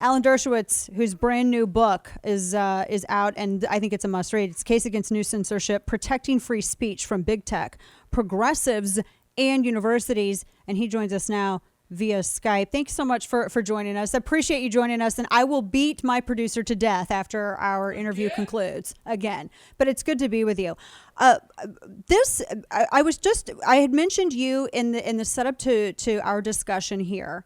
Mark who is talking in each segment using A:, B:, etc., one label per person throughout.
A: Alan Dershowitz, whose brand new book is out, and I think it's a must read. It's Case Against New Censorship: Protecting Free Speech from Big Tech, Progressives, and Universities. And he joins us now via Skype. Thanks so much for joining us. I appreciate you joining us, and I will beat my producer to death after our interview concludes again. But it's good to be with you. I had mentioned you in the setup to our discussion here.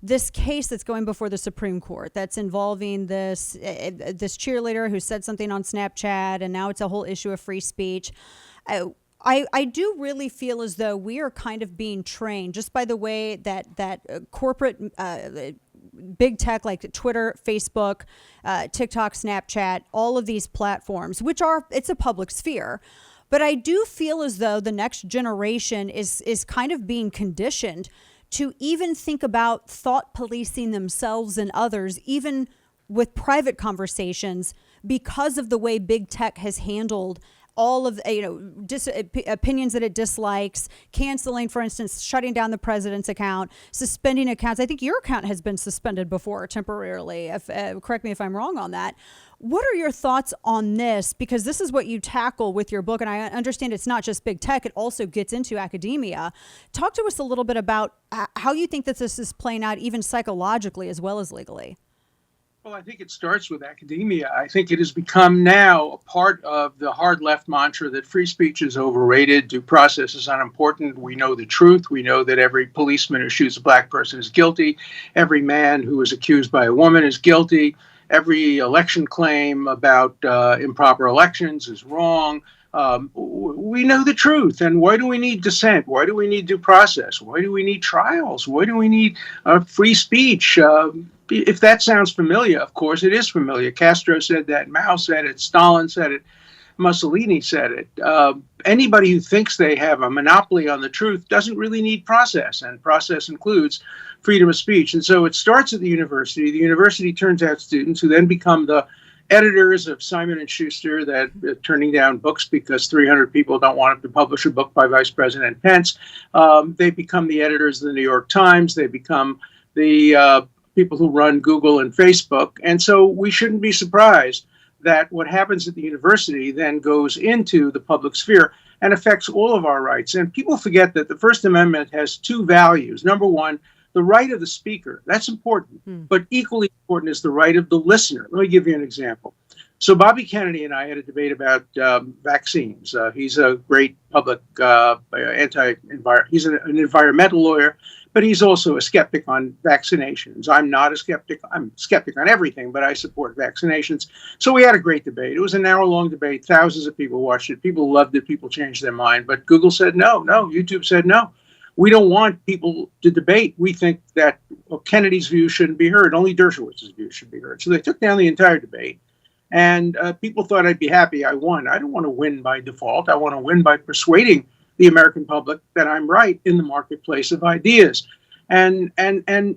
A: This case that's going before the Supreme Court that's involving this cheerleader who said something on Snapchat, and now it's a whole issue of free speech. I do really feel as though we are kind of being trained just by the way that corporate big tech like Twitter, Facebook, TikTok, Snapchat, all of these platforms, it's a public sphere. But I do feel as though the next generation is kind of being conditioned to even think about thought policing themselves and others, even with private conversations, because of the way big tech has handled all of opinions that it dislikes, canceling, for instance, shutting down the president's account, suspending accounts. I think your account has been suspended before temporarily. Correct me if I'm wrong on that. What are your thoughts on this? Because this is what you tackle with your book, and I understand it's not just big tech, it also gets into academia. Talk to us a little bit about how you think that this is playing out even psychologically as well as legally.
B: Well, I think it starts with academia. I think it has become now a part of the hard left mantra that free speech is overrated, due process is unimportant. We know the truth. We know that every policeman who shoots a black person is guilty. Every man who is accused by a woman is guilty. Every election claim about improper elections is wrong. We know the truth. And why do we need dissent? Why do we need due process? Why do we need trials? Why do we need free speech? If that sounds familiar, of course, it is familiar. Castro said that, Mao said it, Stalin said it, Mussolini said it. Anybody who thinks they have a monopoly on the truth doesn't really need process, and process includes freedom of speech. And so it starts at the university. The university turns out students who then become the editors of Simon & Schuster, that turning down books because 300 people don't want to publish a book by Vice President Pence. They become the editors of the New York Times. They become the people who run Google and Facebook. And so we shouldn't be surprised that what happens at the university then goes into the public sphere and affects all of our rights. And people forget that the First Amendment has two values. Number one, the right of the speaker. That's important. But equally important is the right of the listener. Let me give you an example. So Bobby Kennedy and I had a debate about vaccines. He's a great public he's an environmental lawyer, but he's also a skeptic on vaccinations. I'm not a skeptic. I'm a skeptic on everything, but I support vaccinations. So we had a great debate. It was an hour-long debate. Thousands of people watched it. People loved it. People changed their mind. But Google said no. YouTube said no. We don't want people to debate. We think that Kennedy's view shouldn't be heard. Only Dershowitz's view should be heard. So they took down the entire debate. And people thought I'd be happy I won. I don't want to win by default. I want to win by persuading the American public that I'm right in the marketplace of ideas. And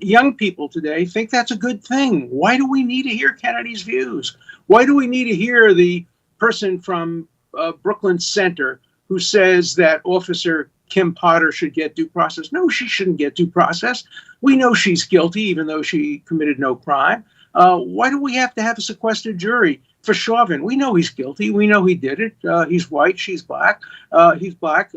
B: young people today think that's a good thing. Why do we need to hear Kennedy's views? Why do we need to hear the person from Brooklyn Center who says that Officer Kim Potter should get due process? No, she shouldn't get due process. We know she's guilty, even though she committed no crime. Why do we have to have a sequestered jury for Chauvin? We know he's guilty. We know he did it. He's white. She's black. He's black.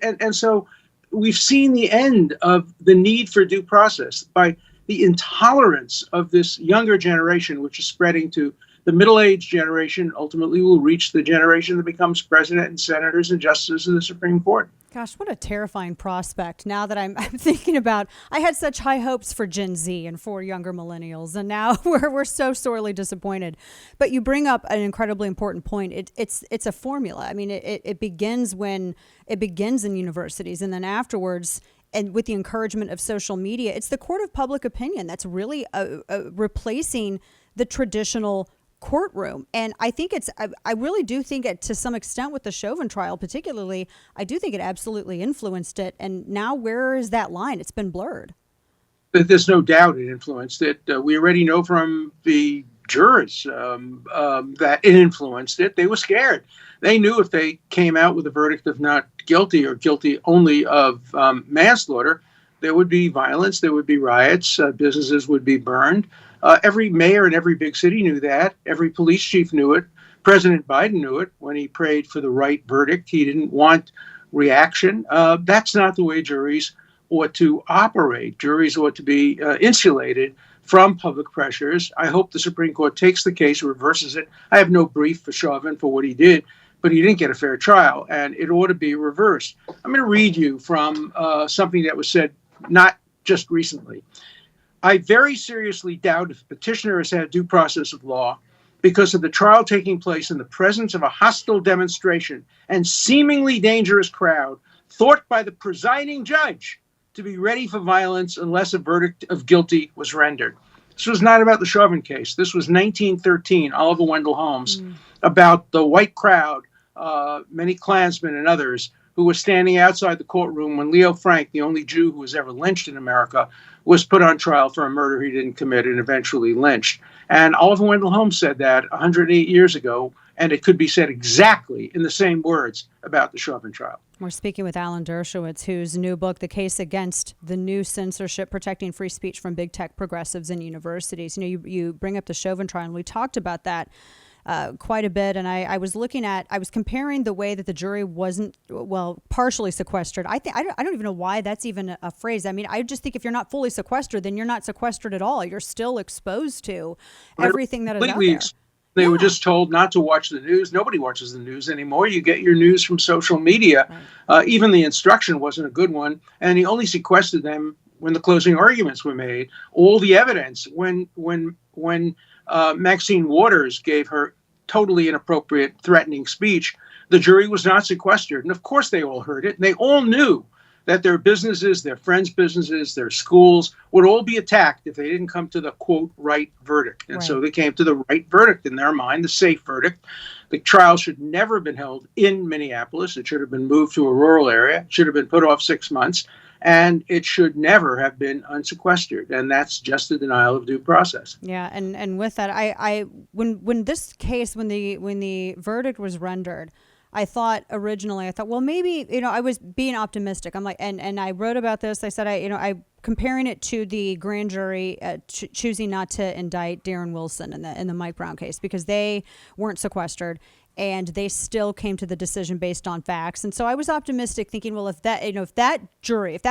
B: And so we've seen the end of the need for due process by the intolerance of this younger generation, which is spreading to the middle-aged generation. Ultimately will reach the generation that becomes president and senators and justices of the Supreme Court.
A: Gosh, what a terrifying prospect. Now that I'm thinking about, I had such high hopes for Gen Z and for younger millennials, and now we're so sorely disappointed. But you bring up an incredibly important point. It's a formula. I mean, it begins in universities, and then afterwards, and with the encouragement of social media, it's the court of public opinion that's really replacing the traditional courtroom. And I think I really do think it, to some extent with the Chauvin trial particularly, I do think it absolutely influenced it. And now where is that line? It's been blurred.
B: There's no doubt it influenced it. We already know from the jurors that it influenced it. They were scared. They knew if they came out with a verdict of not guilty or guilty only of manslaughter, there would be violence, there would be riots, businesses would be burned. Every mayor in every big city knew that. Every police chief knew it. President Biden knew it when he prayed for the right verdict. He didn't want reaction. That's not the way juries ought to operate. Juries ought to be insulated from public pressures. I hope the Supreme Court takes the case, reverses it. I have no brief for Chauvin for what he did, but he didn't get a fair trial, and it ought to be reversed. I'm going to read you from something that was said not just recently. I very seriously doubt if the petitioner has had due process of law because of the trial taking place in the presence of a hostile demonstration and seemingly dangerous crowd thought by the presiding judge to be ready for violence unless a verdict of guilty was rendered. This was not about the Chauvin case. This was 1913, Oliver Wendell Holmes, about the white crowd, many Klansmen and others, who was standing outside the courtroom when Leo Frank, the only Jew who was ever lynched in America, was put on trial for a murder he didn't commit and eventually lynched. And Oliver Wendell Holmes said that 108 years ago, and it could be said exactly in the same words about the Chauvin trial.
A: We're speaking with Alan Dershowitz, whose new book, The Case Against the New Censorship, Protecting Free Speech from Big Tech, Progressives, and Universities. You bring up the Chauvin trial, and we talked about that quite a bit. And I was comparing the way that the jury wasn't, partially sequestered. I don't even know why that's even a phrase. I mean, I just think if you're not fully sequestered, then you're not sequestered at all. You're still exposed to everything that is out there.
B: They were just told not to watch the news. Nobody watches the news anymore. You get your news from social media. Right. Even the instruction wasn't a good one. And he only sequestered them when the closing arguments were made. All the evidence, when Maxine Waters gave her totally inappropriate, threatening speech, the jury was not sequestered. And of course they all heard it. And they all knew that their businesses, their friends' businesses, their schools would all be attacked if they didn't come to the, quote, right verdict. And so they came to the right verdict in their mind, the safe verdict. The trial should never have been held in Minneapolis. It should have been moved to a rural area. It should have been put off 6 months. And it should never have been unsequestered. And that's just a denial of due process.
A: Yeah, and with that, when the verdict was rendered, I thought, well, maybe, I was being optimistic. I'm like, and I wrote about this. I said, I comparing it to the grand jury choosing not to indict Darren Wilson in the Mike Brown case because they weren't sequestered and they still came to the decision based on facts. And so I was optimistic, thinking, well, if that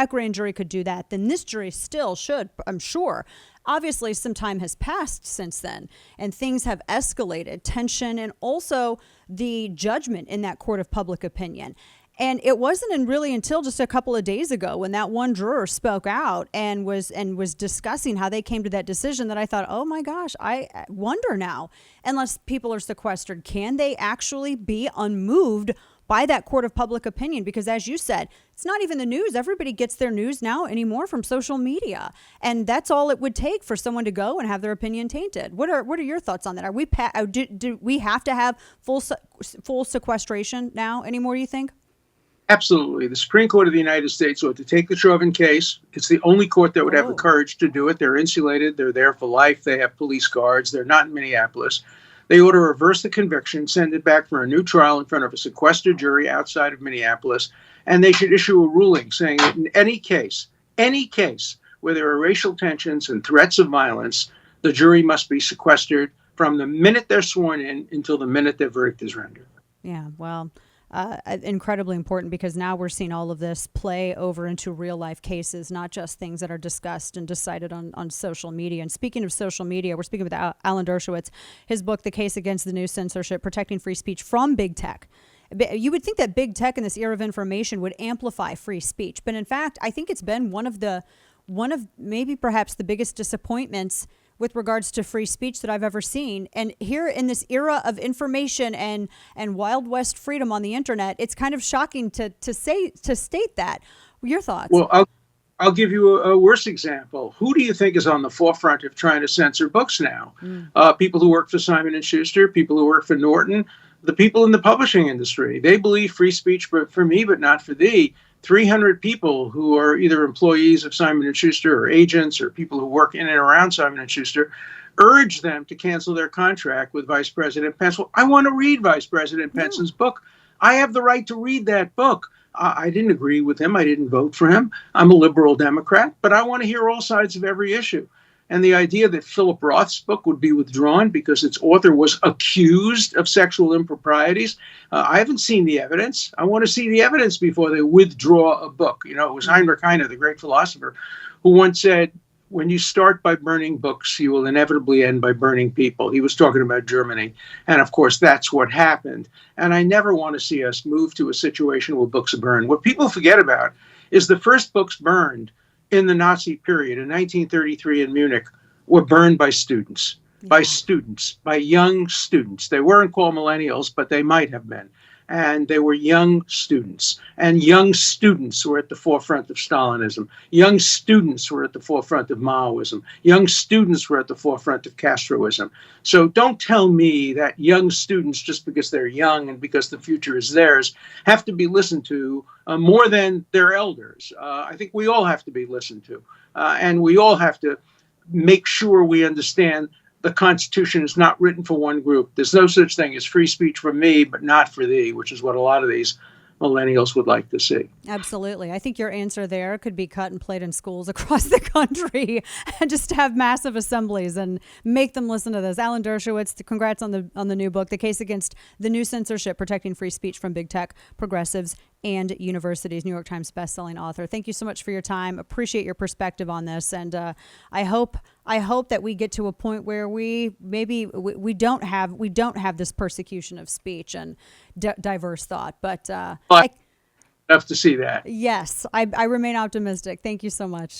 A: grand jury could do that, then this jury still should, I'm sure. Obviously, some time has passed since then, and things have escalated, tension, and also the judgment in that court of public opinion. And it wasn't really until just a couple of days ago when that one juror spoke out and was discussing how they came to that decision that I thought, oh my gosh, I wonder now, unless people are sequestered, can they actually be unmoved by that court of public opinion? Because as you said, it's not even the news. Everybody gets their news now anymore from social media. And that's all it would take for someone to go and have their opinion tainted. What are your thoughts on that? Do we have to have full sequestration now anymore, you think?
B: Absolutely. The Supreme Court of the United States ought to take the Chauvin case. It's the only court that would have the courage to do it. They're insulated. They're there for life. They have police guards. They're not in Minneapolis. They ought to reverse the conviction, send it back for a new trial in front of a sequestered jury outside of Minneapolis, and they should issue a ruling saying that in any case where there are racial tensions and threats of violence, the jury must be sequestered from the minute they're sworn in until the minute their verdict is rendered.
A: Yeah, well, incredibly important because now we're seeing all of this play over into real life cases, not just things that are discussed and decided on social media. And speaking of social media, we're speaking with Alan Dershowitz, his book, The Case Against the New Censorship, Protecting Free Speech from Big Tech. You would think that big tech in this era of information would amplify free speech. But in fact, I think it's been one of maybe perhaps the biggest disappointments with regards to free speech that I've ever seen. And here in this era of information and Wild West freedom on the internet, it's kind of shocking to state that. Your thoughts?
B: Well, I'll give you a worse example. Who do you think is on the forefront of trying to censor books now? People who work for Simon & Schuster, people who work for Norton, the people in the publishing industry. They believe free speech for me, but not for thee. 300 people who are either employees of Simon & Schuster or agents or people who work in and around Simon & Schuster urge them to cancel their contract with Vice President Pence. Well, I want to read Vice President Pence's book. I have the right to read that book. I didn't agree with him. I didn't vote for him. I'm a liberal Democrat, but I want to hear all sides of every issue. And the idea that Philip Roth's book would be withdrawn because its author was accused of sexual improprieties, I haven't seen the evidence. I want to see the evidence before they withdraw a book. You know, it was Heinrich Heine, the great philosopher, who once said, when you start by burning books, you will inevitably end by burning people. He was talking about Germany. And of course, that's what happened. And I never want to see us move to a situation where books are burned. What people forget about is the first books burned in the Nazi period in 1933 in Munich were burned by students, by young students. They weren't called millennials, but they might have been. And they were young students. And young students were at the forefront of Stalinism. Young students were at the forefront of Maoism. Young students were at the forefront of Castroism. So don't tell me that young students, just because they're young and because the future is theirs, have to be listened to more than their elders. I think we all have to be listened to. And we all have to make sure we understand the Constitution is not written for one group. There's no such thing as free speech for me, but not for thee, which is what a lot of these millennials would like to see.
A: Absolutely. I think your answer there could be cut and played in schools across the country and just have massive assemblies and make them listen to this. Alan Dershowitz, congrats on the new book, The Case Against the New Censorship, Protecting Free Speech from Big Tech, Progressives, and Universities, New York Times bestselling author. Thank you so much for your time. Appreciate your perspective on this. And I hope that we get to a point where we don't have this persecution of speech and diverse thought. But
B: I'd love to see that.
A: Yes, I remain optimistic. Thank you so much.